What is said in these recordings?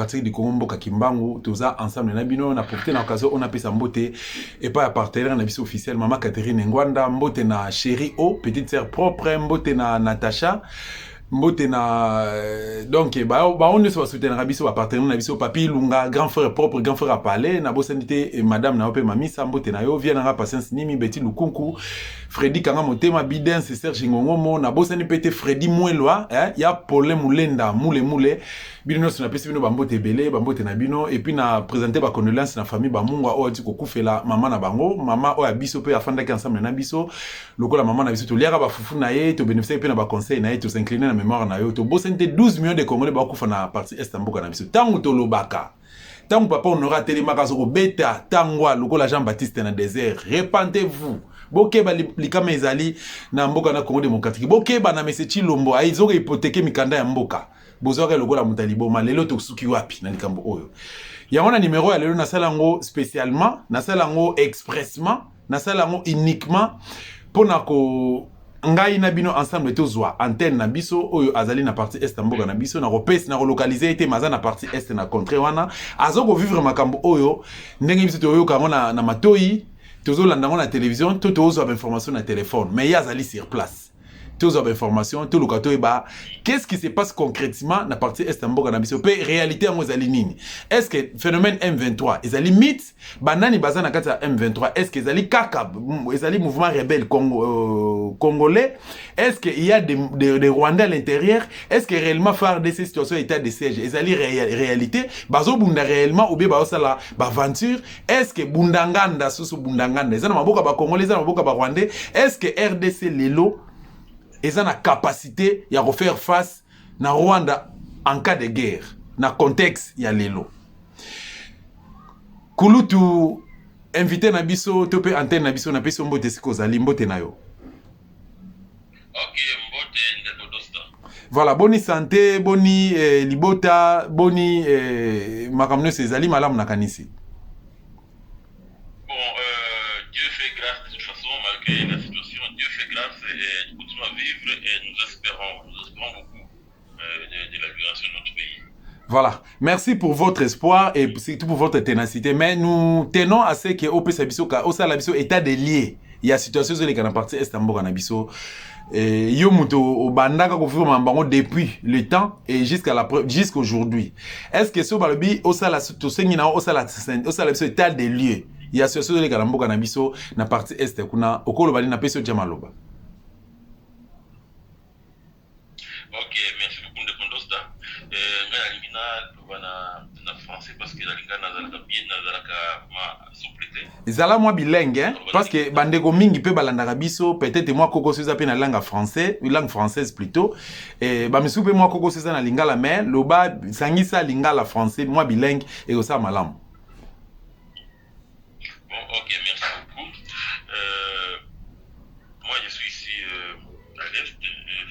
démocratique du Congo mboka Kimbangu toza ensemble na bino na profiter na occasion on appelle ça mbote et pas partenaire na biso officiel maman Catherine Ngwanda mbote na chérie O petite sœur propre mbote na Natacha mbote na donc on ne soit soutenir biso ba partenaire na biso papi Lunga grand frère propre grand frère à parler na bosandité et madame na ope mami sa mbote na yo vient na patience nimi Betty Lukunku Freddy Kanga Motema Biden c'est Serge Ngongomo na bosani pété Freddy Mouelwa il y a Paulin Moulenda moule bino na pesi bino bambote belé bambote na bino et puis na présenter ba condoléances na famille ba munga o di ko kufela mama na bango mama o ya biso pe afanda ki ensemble na biso lokola mama na biso to liaka ba fufu na ye to bénéficier pe na ba conseil na ye to s'incliner na mémoire na yo to bosante 12 millions de congolais ba kufa na partie est mboka na biso tango to lobaka tango papa on aura télémaka zo beta tangwa lokola Jean Baptiste na désert repentez-vous bokeba likama ezali na mboka na Congo démocratique bokeba na Mese Chilombo aizoka hypothéquer mikanda ya mboka bozoka lokola mutalibo malelo tokusuki wapi na likambo oyo yango na numéro ya lelo na salango spécialement na salango expressement na salango uniquement pona ko ngai na bino ensemble tozwa antenne na biso oyo azali na partie est mboka na biso na repesi na relocaliser été maza na partie est na contrée wana azoko vivre makambo oyo ndenge biso toyo kango na matoi tozo landango na télévision tozo ba information na téléphone mais yazali sur place tous les informations, tout le cas, qu'est-ce qui se passe concrètement dans la partie est mboka na biso pe réalité en mozali nini? Est-ce que phénomène M23 ezali mythe banani baza na kati ya M23 est-ce que ezali kaka ezali mouvement rebelle congolais? Est-ce qu'il y a des Rwandais à l'intérieur? Est-ce que réellement faire de ces situations état de siège ezali réalité bazo bunda réellement ou bien bazo la aventure? Est-ce que bundanganda susu bundanganda ezana maboka ba congolais ezana maboka ba rwandais? Est-ce que RDC lelo ils ont la capacité de refaire face na Rwanda en cas de guerre. Na contexte, il y a l'élo. Kulutu invité na biso, tope antenne na biso na biso mbote siko zali mbote na yo. Ok, mbote ndekodosta. Voilà, boni santé, boni libota, boni makamno sezali malamu na kanisi. Bon, Dieu fait grâce de toute façon, malgré la situation, Dieu fait grâce et nous continuons à vivre et nous espérons beaucoup de la libération de notre pays. Voilà, merci pour votre espoir et surtout pour votre ténacité. Mais nous tenons à ce que OP Sabiso, Osa Labiso, état des liés. Il y a situation sur les canaux partis Estambo Canabiso. Yo muto au bandaka ko depuis le temps et jusqu'aujourd'hui. Est-ce que ce balobi Osa la to sengina Osa la état des lieux? Il y a situation sur les canaux Canabiso na partie est kuna okolo bali na peso jamaloba. Ok, merci beaucoup de Kondosta. Na français parce que la lingua nazalaka bien nazalaka ma souplité. Zala moi bilingue hein parce que bandeko mingi pe balandaka biso peut-être moi koko soza pe na langue française plutôt et ba misu pe moi koko soza na lingala mais loba sangisa lingala français moi bilingue et ça malamu. Bon, ok, merci beaucoup. Moi je suis ici à l'est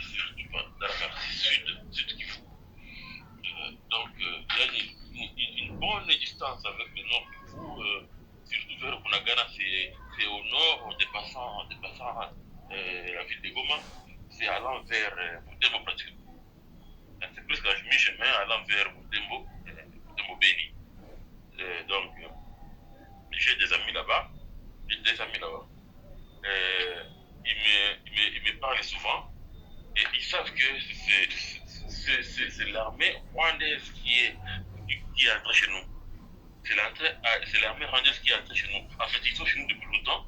surtout dans la partie sud Kivu. Donc il y a une bonne distance avec le nord Kivu, surtout vers Bunagana, c'est au nord, en dépassant la ville de Goma, c'est allant vers Butembo pratiquement. C'est presque à mi-chemin allant vers Butembo Beni. Donc j'ai des amis là-bas, ils me parlent souvent et ils savent que c'est l'armée rwandaise qui est entrée chez nous. C'est l'armée rwandaise qui est entrée chez nous. En fait, ils sont chez nous depuis longtemps.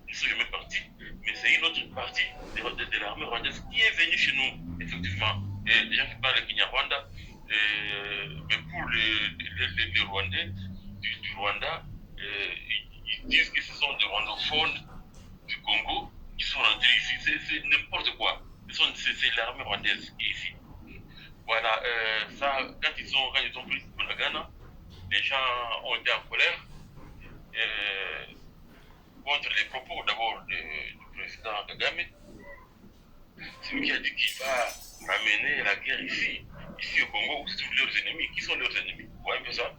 Ils sont jamais partis. Mais c'est une autre partie de l'armée rwandaise qui est venue chez nous, effectivement. Et les gens qui parlent Kinyarwanda, mais pour les Rwandais du Rwanda, ils disent que ce sont des rwandophones du Congo qui sont rentrés ici. C'est n'importe quoi. C'est l'armée rwandaise qui est ici. Voilà, ça, quand ils ont pris Bunagana, les gens ont été en colère contre les propos d'abord du président Kagame. C'est lui qui a dit qu'il va ramener la guerre ici au Congo, où se trouvent leurs ennemis. Qui sont leurs ennemis? Vous voyez un peu ça?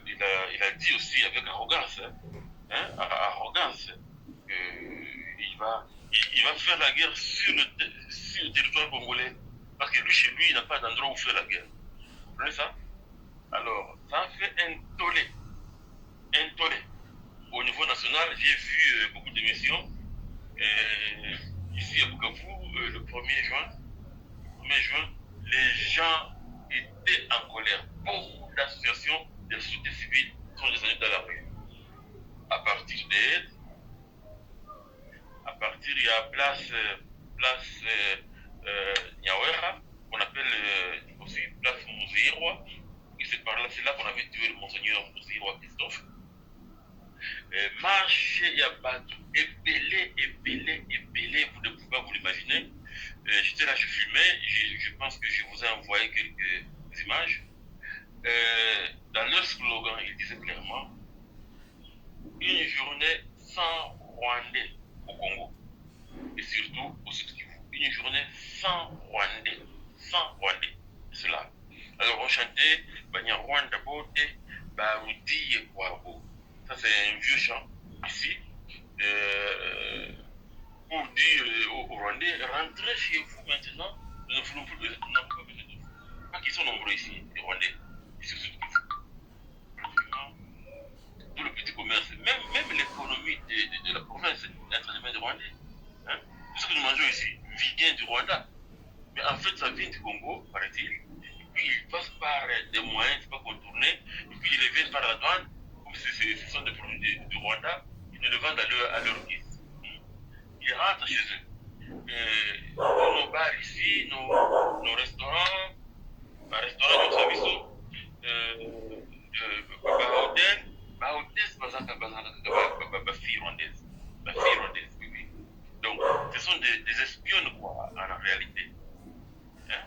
Il a dit aussi avec arrogance, arrogance, qu'il va faire la guerre sur le territoire congolais. Parce que lui, chez lui, il n'a pas d'endroit où faire la guerre. comprenez ça? Alors, ça a fait un tollé. Un tollé. Au niveau national, j'ai vu beaucoup d'émissions. Ici à Bukavu, le 1er juin, 1er juin, les gens étaient en colère. Beaucoup d'associations de la société civile sont descendues dans la rue. À partir d'elles, il y a place Nyawera, qu'on appelle aussi place Mouzérois. Et c'est par là, c'est là qu'on avait tué le monseigneur Mouzérois Christophe. Marché, il y a battu, épelé, vous ne pouvez pas vous l'imaginer. J'étais là, je fumais, je pense que je vous ai envoyé quelques images. Dans leur slogan, ils disaient clairement une journée sans Rwandais au Congo et surtout au Sud Kivu. Une journée sans Rwandais. Sans Rwandais. C'est là. Alors on chantait Banya Rwanda Bote, Baoudi et Kwabo. Ça c'est un vieux chant ici. Pour dire aux Rwandais, rentrez chez vous maintenant. Nous ne voulons plus besoin de vous. Pas qu'ils sont nombreux ici, les Rwandais. Ici au Sud Kivu. Tout le petit commerce, même l'économie de la province est entre les mains des Rwandais. Hein? Tout ce que nous mangeons ici vient du Rwanda. Mais en fait, ça vient du Congo, paraît-il. Et puis, ils passent par des moyens, c'est pas contournés. Et puis, ils reviennent par la douane. Comme ce sont des produits du Rwanda, ils nous le vendent à leur guise. Ils rentrent chez eux. Nos bars ici, nos restaurants, restaurants de service, hôtel, fille rwandaise. Oui, oui. Donc, ce sont des espionnes, quoi, en réalité. Hein?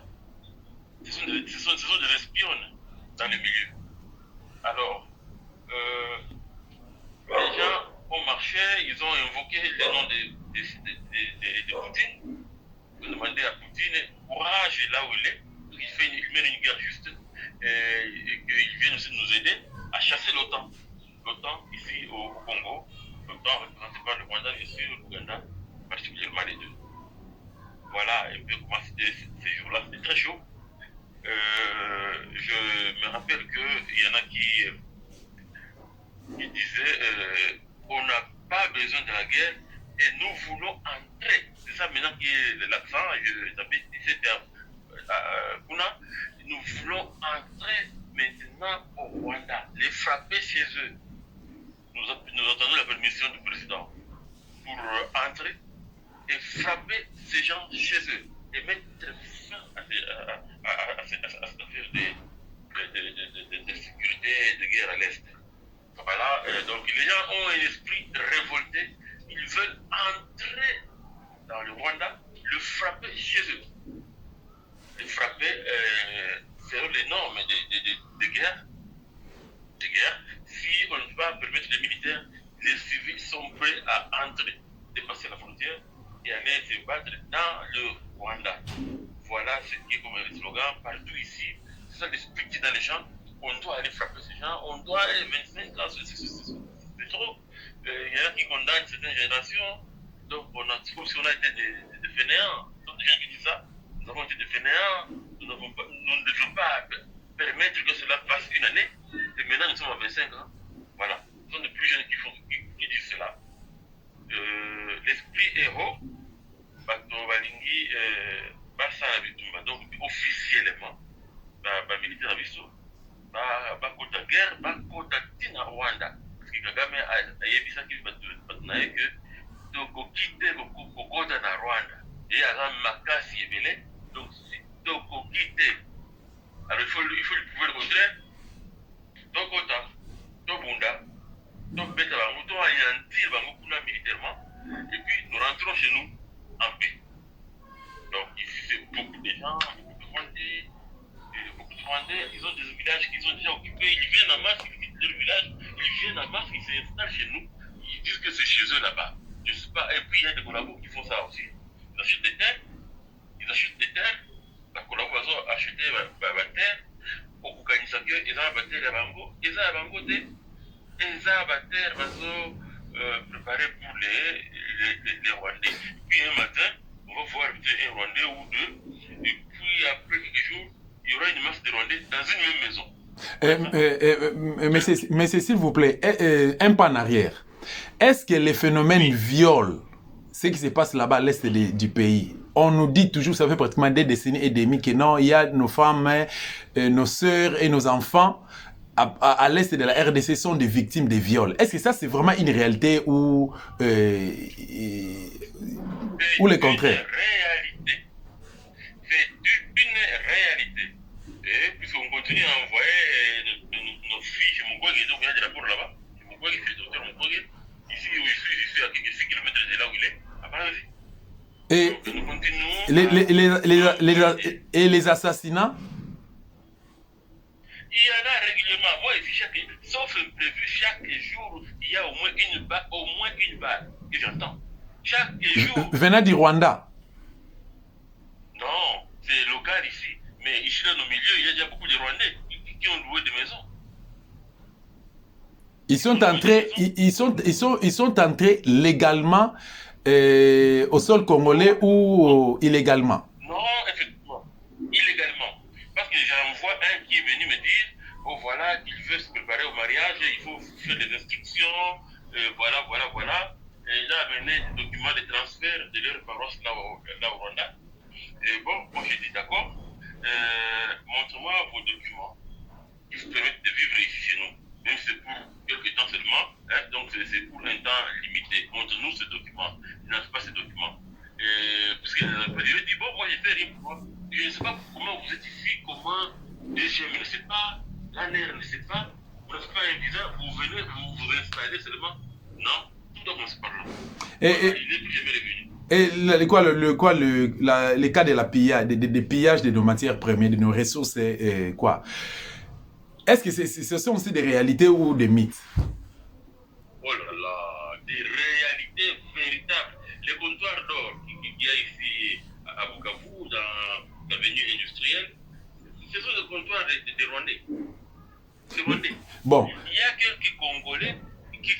Ce sont des espionnes dans le milieu. Alors, les gens ont marché, ils ont invoqué le nom de Poutine. Ils ont demandé à Poutine courage là où il est. Il mène une guerre juste et qu'il vienne aussi nous aider à chasser l'OTAN. L'OTAN ici au Congo, l'OTAN représenté par le Rwanda, bien sûr, l'Ouganda, particulièrement les deux. Voilà un peu comment c'était ces jours-là, c'était très chaud. Je me rappelle qu'il y en a qui disaient on n'a pas besoin de la guerre et nous voulons entrer. C'est ça maintenant qui est l'accent, j'avais dit c'était Kuna, nous voulons entrer maintenant au Rwanda, les frapper chez eux. Nous attendons la permission du président pour entrer et frapper ces gens chez eux et mettre fin à cette affaire de sécurité et de guerre à l'Est. Voilà, donc les gens ont un esprit révolté, ils veulent entrer dans le Rwanda, le frapper chez eux. Le frapper selon les normes de guerre. Si on ne peut pas permettre les militaires, les civils sont prêts à entrer, dépasser la frontière et aller se battre dans le Rwanda. Voilà ce qui est comme le slogan partout ici. C'est ça l'esprit qui est dans les gens. On doit aller frapper ces gens, on doit aller 25 ans, c'est trop. Il y en a qui condamnent certaines générations. Donc, c'est comme si on a été des fainéants. Ce sont des gens qui disent ça. Nous avons été des fainéants. Nous ne devons pas permettre que cela passe une année. Et maintenant, nous sommes à 25 ans. Voilà. Ce sont les plus jeunes qui disent cela. L'esprit est haut. Donc, officiellement, militaire abisso, bakota guerre, bakota tina Rwanda. Parce que Kagame a yebisaki bato na ye que tokoki te kokota na Rwanda. Et aza makasi ebele. Donc, tokoki te. Alors, il faut lui prouver le contraire. Tokota, tobunda, tobeta bango, to anéantir bango kuna militairement. Et puis, nous rentrons chez nous en paix. Donc, ici, c'est beaucoup de gens, beaucoup de Rwandais. Ils ont des villages qu'ils ont déjà occupés. Ils viennent en masse, ils quittent leur village. Ils viennent en masse, ils s'installent chez nous. Ils disent que c'est chez eux là-bas. Je sais pas. Et puis, il y a des collabos qui font ça aussi. Ils achètent des terres. La collabo, ils ont acheté des terres. Au Kukanisa, ils ont abattu les bango. Ils ont abattu des terres, ils ont préparé pour les Rwandais. Puis, un matin, on va voir un Rwandais ou deux. Et puis, après quelques jours, il y aura une masse de Rwandais dans une même maison. Mais s'il vous plaît, un pas en arrière. Est-ce que les phénomènes viol, ce qui se passe là-bas à l'est du pays, on nous dit toujours, ça fait pratiquement des décennies et demi que non, il y a nos femmes, nos sœurs et nos enfants à l'est de la RDC sont des victimes de viols. Est-ce que ça c'est vraiment une réalité ou le contraire? C'est une réalité. Et puisqu'on continue à envoyer nos filles chez Mugwege, donc il y a des rapports là-bas. Mugwege, c'est le docteur Mugwege. Ici où je suis à quelques 6 km de là où il est, à Paris. Et donc nous continuons. Et les assassinats? Il y en a régulièrement. Moi, ici, sauf imprévu, chaque jour, il y a au moins une balle que j'entends. Chaque jour. Venant du Rwanda? Non, c'est local ici. Mais ici, dans nos milieux, il y a déjà beaucoup de Rwandais qui ont loué des maisons. Ils sont entrés légalement au sol congolais ou illégalement? Non, effectivement, illégalement. Parce que j'envoie un qui est venu me dire, oh voilà, qu'il veut se préparer au mariage, il faut faire des instructions, voilà. Et il a amené des documents de transfert de leur paroisse là au Rwanda. Et bon, moi j'ai dit d'accord, montre-moi vos documents qui vous permettent de vivre ici chez nous. Même si c'est pour quelques temps seulement, hein, donc c'est pour un temps limité. Montre-nous ce document. Il n'a pas ce document. Parce qu'il dit, bon, moi j'ai fait rien pour moi. Je ne sais pas comment vous êtes ici, comment DGM ne sait pas, l'ANR ne sait pas, vous n'avez pas un visa, vous venez, vous installez seulement. Non, tout doit commencer par là. Il n'est plus jamais revenu. Et les cas de la pillage, des pillages de nos matières premières, de nos ressources, quoi? Est-ce que ce sont aussi des réalités ou des mythes? Oh là là, des réalités véritables. Les comptoirs d'or qu'il y a ici à Bukavu, dans l'avenue industrielle, ce sont des comptoirs de Rwandais. C'est Rwandais. Bon. Il y a quelques Congolais qui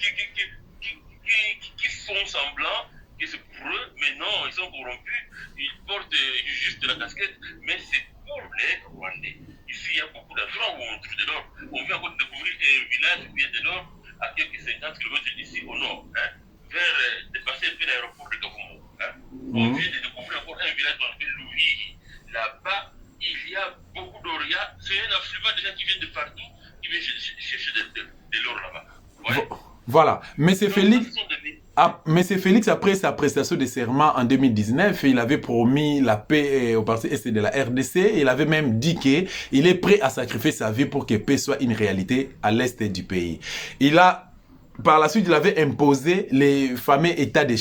font semblant que c'est pour eux, mais non, ils sont corrompus. Ils portent juste la casquette, mais c'est pour les Rwandais. Ici, il y a beaucoup d'endroits où on trouve de l'or. On vient encore de découvrir un village où il y a de l'or à quelques 50 km d'ici au nord, hein, vers dépasser un peu l'aéroport de Kavumu. Hein. On vient de découvrir encore un village qu'on appelle Louhi. Là-bas, il y a beaucoup d'or. C'est un affluent de gens qui viennent de partout, qui viennent chercher de l'or là-bas. Ouais. Voilà. Mais c'est Félix, après sa prestation de serment en 2019, il avait promis la paix au parti ST de la RDC. Et il avait même dit qu'il est prêt à sacrifier sa vie pour que paix soit une réalité à l'est du pays. Par la suite, il avait imposé les fameux états de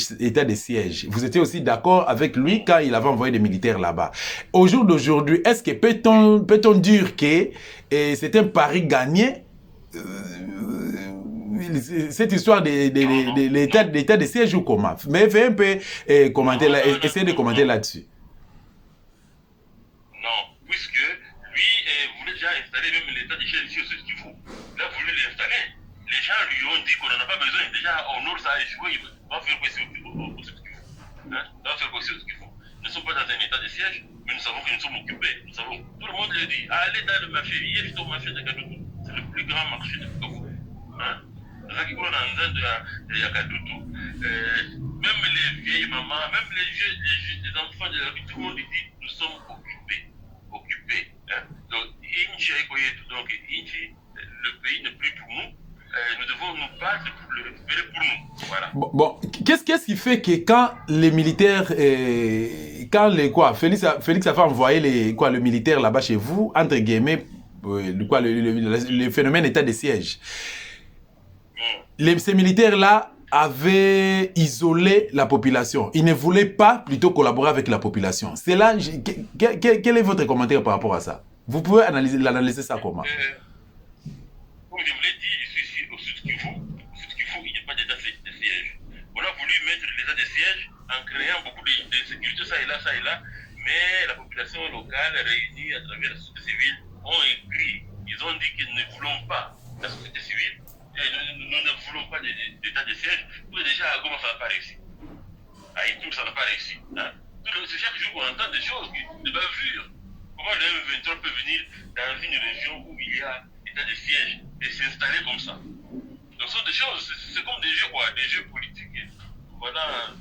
siège. Vous étiez aussi d'accord avec lui quand il avait envoyé des militaires là-bas. Au jour d'aujourd'hui, est-ce que peut-on dire que c'est un pari gagné? Cette histoire de l'état de siège ou comment? Mais fais un peu commenter là, essayer de commenter là-dessus. Non, puisque lui voulait déjà installer même l'état de siège ici au sud Kivu. Il a voulu l'installer. Les gens lui ont dit qu'on n'en a pas besoin. Déjà, au nord, ça a échoué. Il va faire quoi ici au sud Kivu? Hein? Il va faire quoi ici au sud Kivu? Nous ne sommes pas dans un état de siège, mais nous savons que nous sommes occupés. Nous savons. Tout le monde le dit. Allez dans le marché. Hier, j'étais au marché de Kadutu. C'est le plus grand marché de Bukavu. Hein? Même les vieilles mamans, même les enfants de la rue, tout le monde dit nous sommes occupés. Hein? Donc, le pays n'est plus pour nous. Nous devons nous battre pour le récupérer pour nous. Voilà. Bon, qu'est-ce qui fait que quand les militaires, Félix a fait envoyer le militaire là-bas chez vous, entre guillemets, le phénomène état de siège. Ces militaires-là avaient isolé la population. Ils ne voulaient pas plutôt collaborer avec la population. C'est là, quel est votre commentaire par rapport à ça? Vous pouvez l'analyser ça comment? Comme je vous l'ai dit, je suis ici au sud Kivu. Au sud Kivu, il n'y a pas d'état de siège. On a voulu mettre l'état de siège en créant beaucoup de sécurité, ça et là. Mais la population locale réunie à travers la société civile ont écrit. Ils ont dit qu'ils ne voulons pas la société civile. Nous ne voulons pas d'état de siège. Tout déjà à Goma, ça n'a pas réussi. À Itour, ça n'a pas réussi. Hein? C'est chaque jour qu'on entend des choses, des bavures. Comment le M23 peut venir dans une région où il y a état de siège et s'installer comme ça? Donc, ce sont des choses, c'est comme des jeux, quoi, des jeux politiques. Voilà.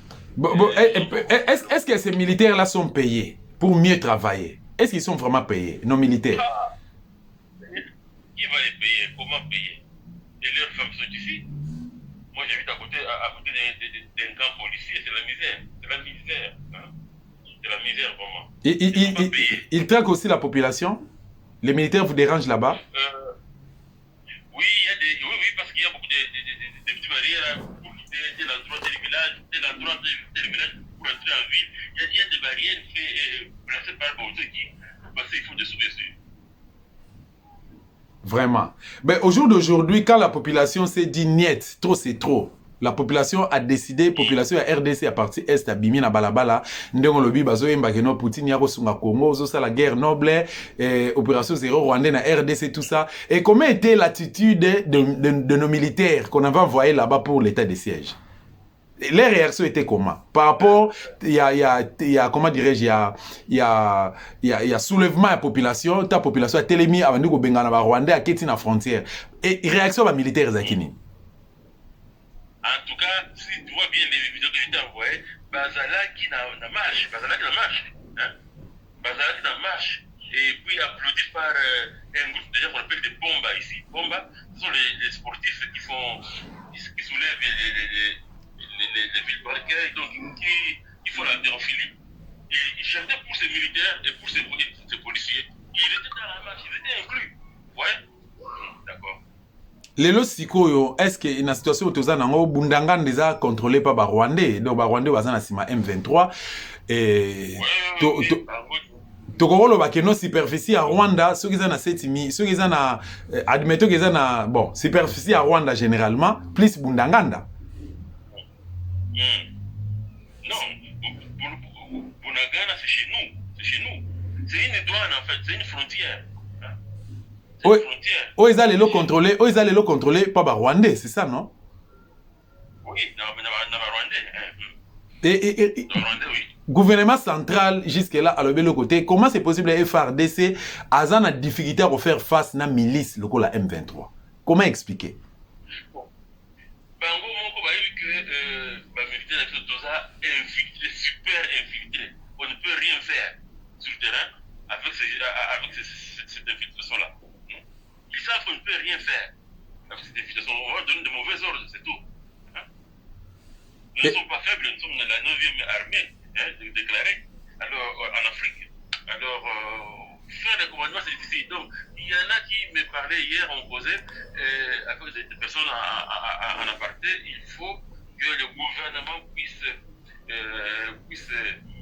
Est-ce que ces militaires-là sont payés pour mieux travailler? Est-ce qu'ils sont vraiment payés, nos militaires? Qui va les payer? Comment payer? Et leurs femmes sont ici. Moi, j'habite à côté d'un camp policier, c'est la misère. C'est la misère. Hein? C'est la misère, vraiment. Ils traquent aussi la population? Les militaires vous dérangent là-bas? Oui, oui, parce qu'il y a beaucoup de petites barrières pour quitter l'endroit tel village, tel village pour entrer en ville. Il y a des barrières placées par Baouzé qui, parce qu'il faut des sous-dessus. Vraiment. Mais au jour d'aujourd'hui, quand la population s'est dit niet, trop c'est trop, la population a décidé, population à RDC à partir est à Bimi na balabala, ndongo lobi bazo yembakeno Poutine yako sunga Congo, zo ça la guerre noble, opération zéro rwandais na RDC tout ça. Et comment était l'attitude de nos militaires qu'on avait envoyés là-bas pour l'état de siège? Les réactions étaient comment? Par rapport, il y a comment dirais-je, il y a soulèvement à la population, ta population a télémi avant de Bengana Rwandais à Keti na frontière. Et réaction à militaire Zakini. En tout cas, si tu vois bien les vidéos que je t'ai envoyées, Bazala qui n'a marche, hein? Bazala qui n'a marche, et puis applaudi par un groupe déjà qu'on appelle des Bomba ici. Bomba, ce sont les sportifs qui soulèvent les villes barrières, donc qui font l'haltérophilie. Ils chantaient pour ces militaires et pour ces policiers. Ils étaient dans la marche, ils étaient inclus. Ouais? D'accord. Lelo sikoyo, est-ce que une situation où toza nango Bundangan déjà contrôlé par Rwandais, donc Rwandais bazana sima M23 et tokolo bakeno superficie à Rwanda, ceux qui sont na setimi, ceux qui sont na admettons qu'ils sont na bon, superficie à Rwanda généralement plus Bundanganda. Non, Bunagana c'est chez nous, c'est une douane en fait, c'est une frontière. Oui, ils allaient le contrôler par Rwandais, c'est ça, non? Oui, dans Rwandais. Et oui. Gouvernement central, jusque-là, à l'autre côté, comment c'est possible que FARDC a une difficulté à faire face à la milice, le la M23? Comment expliquer? Bango Moko va dire que les militaires sont super infiltrés. On ne peut rien faire sur le terrain avec cette infiltration-là. Ils savent qu'on ne peut rien faire avec cette infiltration. On va donner de mauvais ordres, c'est tout. Hein? Nous ne sommes pas faibles, nous sommes dans la 9e armée déclarée en Afrique. Alors, faire le commandement, c'est difficile. Donc, il y en a qui me parlaient hier, on causait avec des personnes en aparté. Il faut que le gouvernement puisse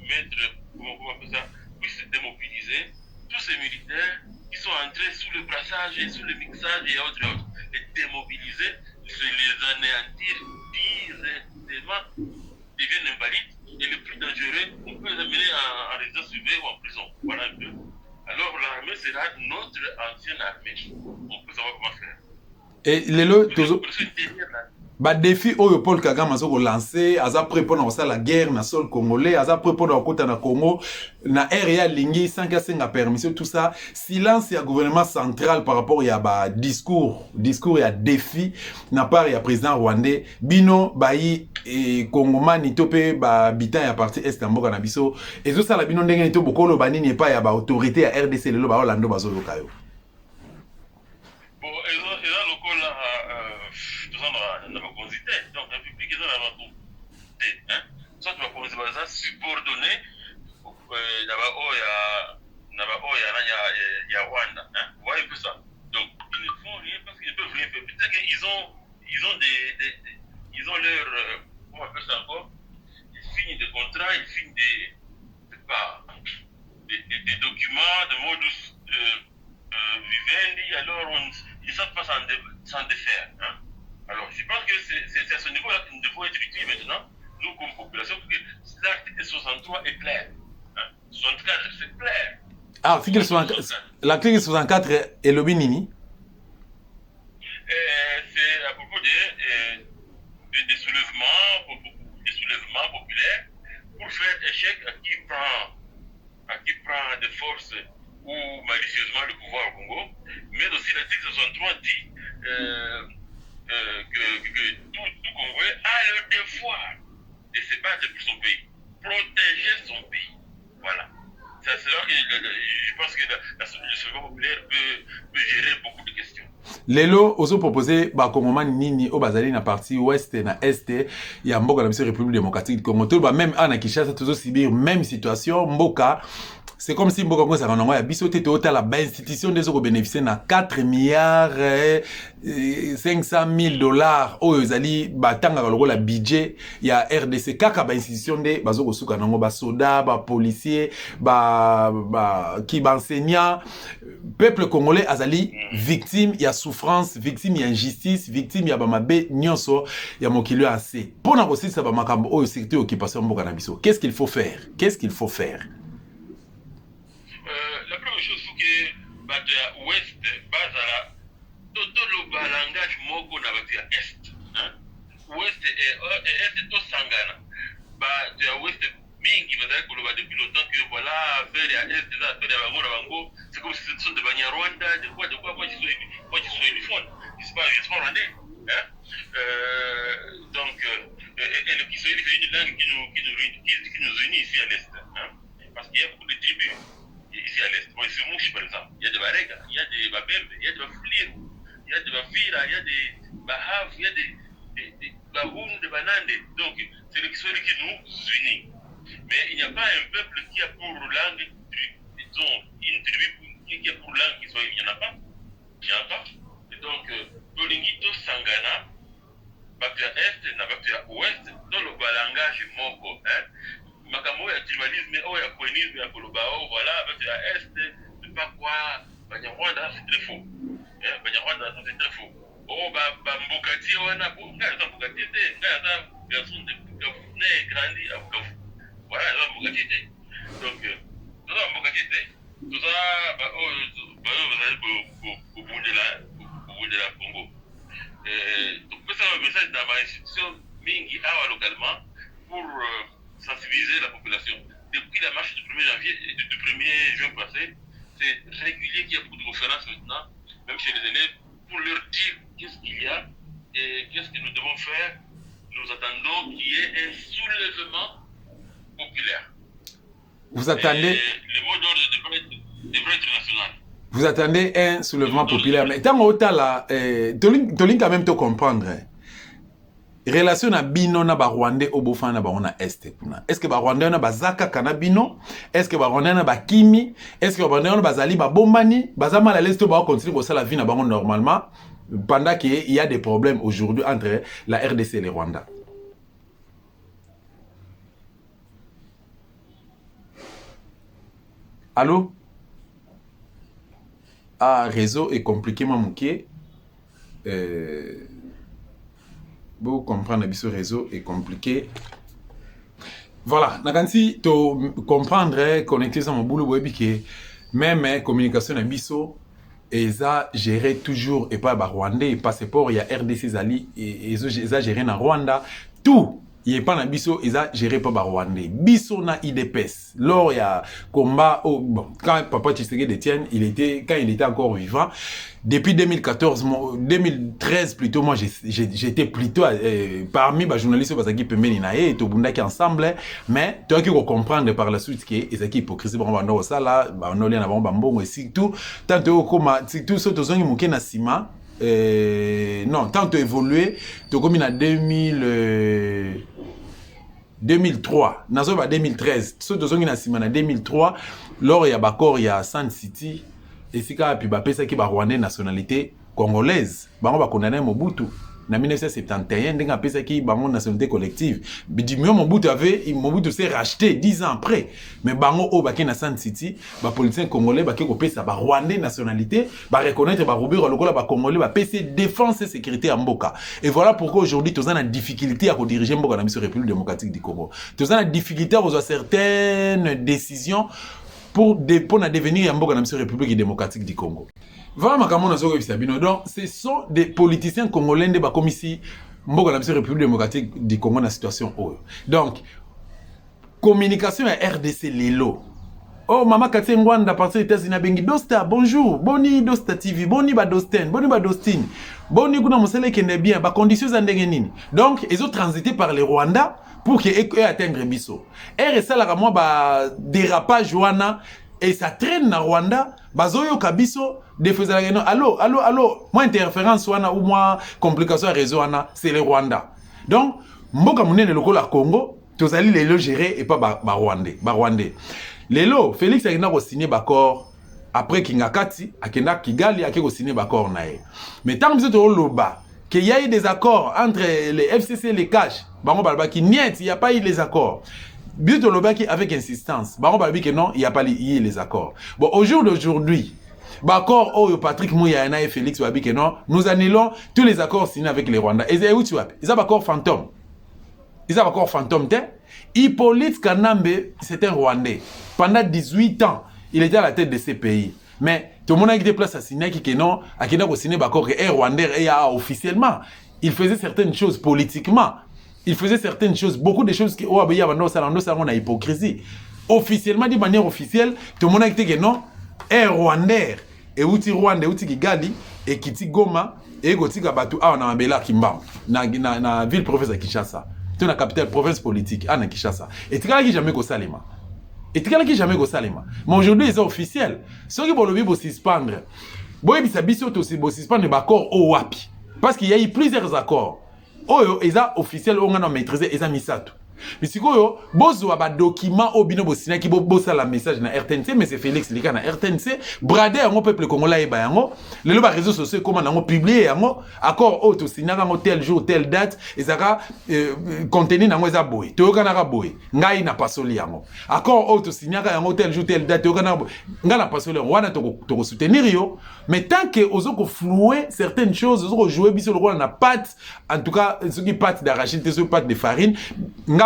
mettre, comment on appelle ça, puisse démobiliser tous ces militaires qui sont entrés sous le brassage et sous le mixage et autres, et démobiliser, les anéantir directement, deviennent invalides, et le plus dangereux, on peut les amener en résidence surveillée ou en prison. Voilà un peu. Alors l'armée sera notre ancienne armée. On peut savoir comment faire. Et le défi oyo Paul Kagame a lancé, aza prêt pour la guerre na sol congolais, aza prêt pour kota na Congo, na area lingi sans que senga permission tout ça, silence ya gouvernement central par rapport ya ba discours ya défi na part ya président rwandais, bino bayi et Congomani topé ba bitan ya parti est mboka na biso, et zo sala bino ndenge to bokolo banini pa ya ba autorité ya RDC lelo ba Orlando bazoloka yo. Bon, ils ont le col là, donc la République est dans la volonté. Soit tu vas commencer par ça, subordonné, il y a Rwanda. Vous voyez un peu ça. Donc, ils ne font rien parce qu'ils ne peuvent rien faire. Peut-être qu'ils ont leur, comment on appelle ça encore, ils signent des contrats, ils signent des documents, de modus vivendi, alors ils ne savent pas s'en défaire. Hein? Alors, je pense que c'est à ce niveau-là que nous devons être utiles maintenant, nous comme population, parce que l'article 63 est clair. Hein? 64, c'est clair. Ah, l'article 64 est le Binini? C'est à propos des soulèvements populaires pour faire échec à qui prend de force ou malicieusement le pouvoir au Congo, mais aussi l'article 63 dit que tout Congolais a le devoir de se battre pour son pays, protéger son pays. Voilà. C'est là que je pense que le soulèvement populaire peut gérer beaucoup de questions. Lelo, oso proposé, ba Congomani nini, au bazali na partie ouest na est, ya mboka na biso République démocratique du Congo. Tout ba même à Kinshasa, toujours subir même situation, mboka. C'est comme si mboka ko sa kanongo ya biso te to la ba institution des autres bénéficier na 4 milliards 500 000 dollars oyo ezali batanga kaloko la budget ya RDC kaka ba institution de bazoko suka nango ba soda ba policier ba ki ba enseignant peuple congolais azali victime ya souffrance, victime ya injustice, victime ya ba mabe nyonso ya mokili assez. Pona ko sisa ba makambo oyo sécurité occupation mboka na biso. Qu'est-ce qu'il faut faire? Qu'est-ce qu'il faut faire? La première chose, il faut que bato ouest bazala tout le langage moko na bato ya est. Ouest et est to sangana. Bato ya ouest mingi bazali koloba depuis longtemps que voilà affaire ya est ça affaire ya bango na bango c'est comme si ce sont des Banyarwanda de quoi moi je suis uniforme. Je suis pas rwandais. Donc et le Kiswahili c'est une langue qui nous unit ici à l'est. Parce qu'il y a beaucoup de tribus ici à l'est. Moi, c'est Mouche, par exemple. Il y a des Barega, il y a des Babembe, il y a des Bafuliru, il y a des Bafira, il y a des Bahav, il y a des Bahoum, des Banande. Donc, c'est le Kiswahili qui nous unit. Mais il n'y a pas un peuple qui a pour langue, disons, une tribu qui a pour langue Kiswahili. Il n'y en a pas. Il n'y en a pas. Et donc, Bolingito Sangana, Baktia Est, Baktia Ouest, dans le langage moko. Makambo ya tribalisme ou ya cohénisme ya koloba voilà avec la est c'est pas quoi Banyarwanda c'est très faux Banyarwanda c'est très faux ba mbokati wana nga za mbokati te nga za garçon de Bukavu né grandi à Bukavu voilà za mbokati te donc za mbokati te tout ça vous allez au bout de la Congo donc ça un message dans ma institution mingi awa localement pour sensibiliser la population. Depuis la marche du 1er janvier, du 1er juin passé, c'est régulier qu'il y a beaucoup de conférences maintenant, même chez les élèves, pour leur dire qu'est-ce qu'il y a et qu'est-ce que nous devons faire. Nous attendons qu'il y ait un soulèvement populaire. Vous attendez... Le mot d'ordre devrait être national. Vous attendez un soulèvement populaire. Mais tant que là, Tolin quand même te comprendre. Relation na bino na ba Rwandais au bofana na ba on est kuna. Est-ce que ba Rwandais na bazaka kana bino? Est-ce que ba Rwandais na ba kimi? Est-ce que ba Rwandais na bazali ba bombani? Bazama la liste ba continuer comme ça la vie na bango normalement pendant qu'il y a des problèmes aujourd'hui entre la RDC et le Rwanda. Allô? Ah, réseau est compliqué mamouké. Vous comprenez que ce réseau est compliqué. Voilà, nakansi to comprendre connecter ça mon boulot web que même communication na biso eza géré toujours et pas ba Rwandais passeport il y a RDC zali et eza géré na Rwanda tout il est pas na biso eza géré pas ba Rwandais biso na IDPS lors il y a combat bon quand papa Tshisekedi Etienne quand il était encore vivant depuis 2013 plutôt moi j'étais plutôt parmi les journalistes parce qu'ils pembeni na et to bundaki ensemble mais toi qui comprendre par la suite que ezaki hypocrisie ba ndo ça là ba on lien na ba mbongo et surtout tant comme surtout so tozongi muke na sima non tant évolué to comme na 2003 nazo ba 2013 so tozongi na sima na 2003 lors ya bakor ya Sun City et si ka puis ba pesa ki ba Rwandais nationalité congolaise bango ba condamné Mobutu na 1971 ndenga pesa ki bango nationalité collective bidimio Mobutu s'est racheté 10 ans après mais bango o ba ki na Sun City ba politiciens congolais ba ki ko pesa ba Rwandais nationalité ba reconnaître ba Rubiro lokola ba congolais ba pesa défense et sécurité à Mboka et voilà pourquoi aujourd'hui tous en difficulté à diriger Mboka na biso République démocratique du Congo tous en difficulté à avoir certaines décisions pour devenir Mboka na biso République démocratique du Congo. Voilà makambo na zoko bisabino. Donc ce sont des politiciens congolais de ba comme ici Mboka na biso République démocratique du Congo na situation oyo. Donc communication à RDC lelo Oh, Mama Katia Ngwanda, partir des États-Unis, bengi Dosta, bonjour, boni Dosta TV, boni Badosten, boni Badostine, boni Kuna Mosele qui est bien, ba conditions nini. Donc, ils ont transité par le Rwanda pour qu'ils atteignent Bisso. Et ça, là, moi, ba dérapage, Joana, et ça traîne na Rwanda, bazoyo kabiso, des faiseurs, allô, moi, interférence, Wana, ou moi, complication réseau, c'est le Rwanda. Donc, mboka mouné le local à Congo, tous allez les gérer et pas Rwandais. Lelo, Félix a signé d'accord après Kingakati, a Kigali, a signé d'accord nae. Mais tant que vous êtes au Loba, qu'il y a eu des accords entre les FCC et les cash, Bango Balba qui niet, il n'y a pas eu les accords. But au Loba qui avec insistance, Bango Balbi que non, il n'y a pas eu les accords. Bon, au jour d'aujourd'hui, d'accord, oh, Patrick Mouyana et Félix Wabi que non, nous annulons tous les accords signés avec les Rwandais. Et où tu vois? Ils ont accord fantôme. Ils ont accord fantôme, Hippolyte Kanambe, c'est un Rwandais. Pendant 18 ans, il était à la tête de ces pays. Mais tout le monde a été déplacé à Sinaï qui non, à qui n'a pas signé d'accord que Rwandais officiellement. Il faisait certaines choses politiquement. Il faisait certaines choses, beaucoup de choses qui ont a hypocrisie. Officiellement, de manière officielle, tout le monde a dit que non, Rwandais, et outi Rwanda, outi Kigali, et Kiti Goma, et Goti Kabatu, on a un bel Kimbam, na ville province de Kinshasa. C'est la capitale province politique, à Kinshasa. Et tu n'as jamais go Salima. Et tu n'as jamais go Salima. Mais aujourd'hui, ils sont officiels. Ceux qui vont le suspendre, ils vont suspendre l'accord au WAPI. Parce qu'il y a eu plusieurs accords. Ils sont officiels, ils ont maîtrisé, ils ont mis ça tout. Mais si vous avez des documents au bino bosina qui bossa la message na RTNC, mais c'est Félix Lika na RTNC, bradé à mon peuple congolais et bayango, les réseaux sociaux comment on publié yango, accord auto signa yango tel jour telle date, et ça va contenir nango za boy, toyoka na boy, ngai na pasoli yango. Accord auto signa yango tel jour telle date, toyoka na boy, ngai na pasoli yango, wana to soutenir yo, mais tant que ozoko flouer certaines choses, ozoko jouer biso le rôle na pâte, en tout cas ceux qui pâte d'arachide, ceux qui pâte de farine,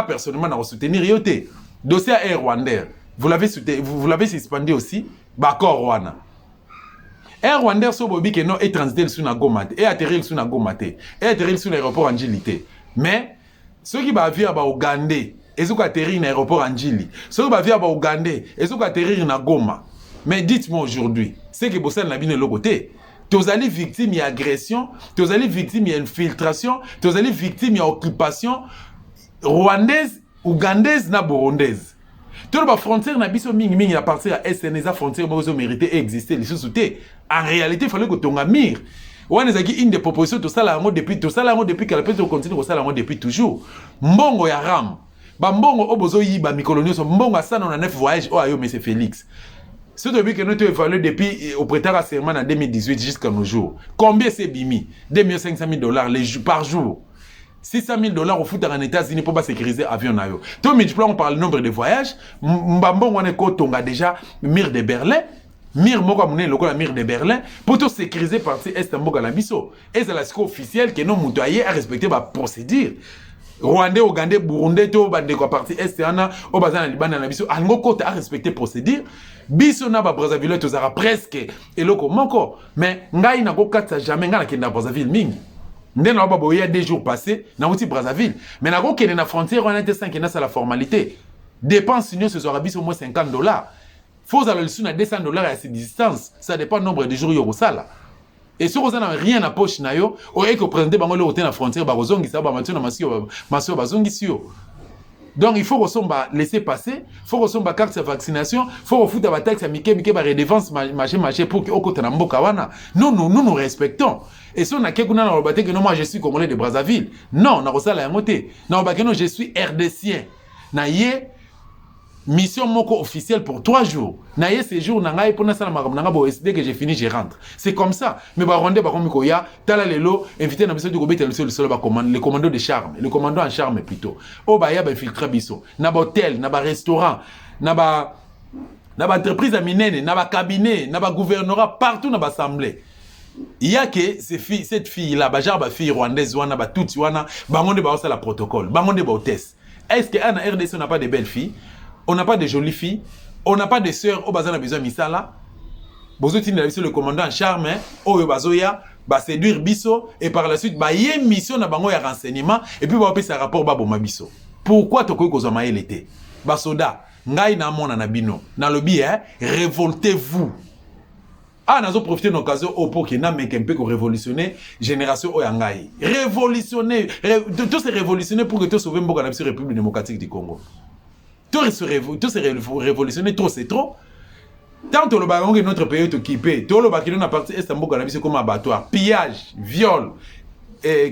personnellement n'a soutenir yoté dossier Air Rwanda vous l'avez suspendu aussi d'accord Rwanda Air Rwanda so bobi que non est transité sur na Gomate et atterrir sur na Gomate et atterrir sur l'aéroport Anjilité mais ceux qui va via ba Ougandais et ceux qui atterrir na l'aéroport Anjili ceux qui va via ba Ougandais et ceux qui atterrir na Goma mais dites-moi aujourd'hui c'est que bossa na bine le côté tous allez victimes d'agression tous allez victimes d'infiltration tous allez victimes d'occupation rwandaise, ougandaise, na burundaise. Tout le frontière na biso mingi à partir à SNSA frontière mozo mérité exister les sous-soutés. En réalité, il fallait que tonga mir. On a dit une des propositions tout ça là depuis qu'elle peut continuer ça là depuis toujours. Mbongo ya ram. Ba mbongo obozo yiba mikolonio so mbongo ça on a 9 voyages oh ayo monsieur Félix. C'est depuis que nous avons évalué depuis au prêteur serment en 2018 jusqu'à nos jours. Combien c'est bimi? 2 500 000 par jour. 600 000 au foot en États-Unis pour pas sécuriser l'avion. Tout multiplié, on parle du nombre de voyages. Mbambo, on est côté déjà Mire de Berlin. Mire Moka Mouné, le la Mire de Berlin. Pour tout sécuriser partie Est Mboka-Lambiso. Et c'est la score officielle que nos moutouillés à respecter la procédure. Rwandais, Ougandais, Burundais, tout bande quoi partie Est Ana, au bazan Liban Lambiso. À nos côtés à respecter procédure. Biso na ba Brazzaville, tout ça presque. Et le comment mais ngai na go kata jamais ngai na kenda Brazzaville mingi. Il y a 2 jours passés, dans Brazzaville. Mais dans la frontière, on a été 5 ans, c'est la formalité. Dépenses, ce sera au moins $50. Faut aller le à $200 à cette distance. Ça dépend du nombre de jours au sala. Et si vous n'avez rien à poche, vous avez présenté le hôtel à la frontière, vous avez donc il faut laisser passer, il faut que carte de vaccination, il faut que la taxe à Mickey, redevance, machin, pour que au nous respectons. Et si on a quelqu'un dans le que non, moi je suis congolais de Brazzaville. Non, on a reçu la moté. Non, je suis RDCien. Naïe, mission moko officielle pour 3 jours. Naïe, ces jours, nangaï, pour l'instant, dès que j'ai fini, je rentre. C'est comme ça. Mais Rwandais, Bakomikoya, Tala Lelo, invité dans le Gobet, le commando de charme, le commando en charme plutôt. Oh, bah, y'a infiltré biso. Naba hôtel, naba restaurant, naba entreprise à minene, naba cabinet, naba gouvernorat, partout naba assemblée. Il y a que cette fille-là, la fille rwandaise, toute bangonde la protocole, bangonde hôtesse. Est-ce qu'en RDC, on n'a pas de belles filles? On n'a pas de jolies filles? On n'a pas de sœurs au bazar, on a besoin de misala? Bozotine le commandant en charme, Oyo Bazoya, séduire biso, et par la suite, y a une mission dans renseignement, et puis on va faire rapport à Biso. Pourquoi tu as dit que l'été? Basoda. ngai na mona na bino na lobi révoltez-vous. Ah, nazo profiter d'occasion pour que na meke mpe ko révolutionner génération oyangai. Révolutionner, tous se révolutionner pour que tous sauver mboka na République démocratique du Congo. Tous se révolutionner trop c'est trop. Tant que le baron que notre pays est occupé, tout le baron na partie est mboka na biso comme abattoir, pillage, viol,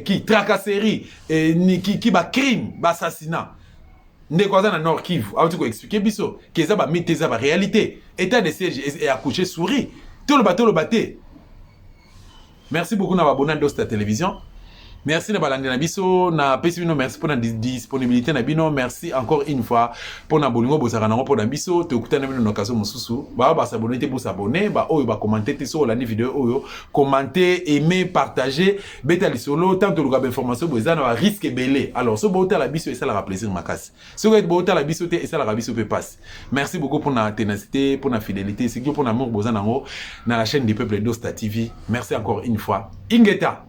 qui tracasserie, qui ba crime, ba assassinat. Ndekwaza na Nord Kivu, a tu ko expliquer biso que ça ba mettre ça ba réalité. État de siège et accoucher souris. Tout le bateau. Merci beaucoup na abonné de cette télévision. Merci na balandi na biso na pesi bino, merci pour la disponibilité na bino, merci encore une fois pour na bolingo bozaka nango pour na biso te okutana bino na occasion mosusu ba s'abonner te pour s'abonner ba oyo ba commenter te sur la vidéo oyo commenter, aimer, partager beta lisolo tant que le information boza na risque belé. Alors so bota la biso et ça la plaisir makasi. So bota la biso te et ça la biso peut passer. Merci beaucoup pour la ténacité, pour la fidélité, c'est pour l'amour boza nango na la chaîne du peuple d'Osta TV. Merci encore une fois. Ingeta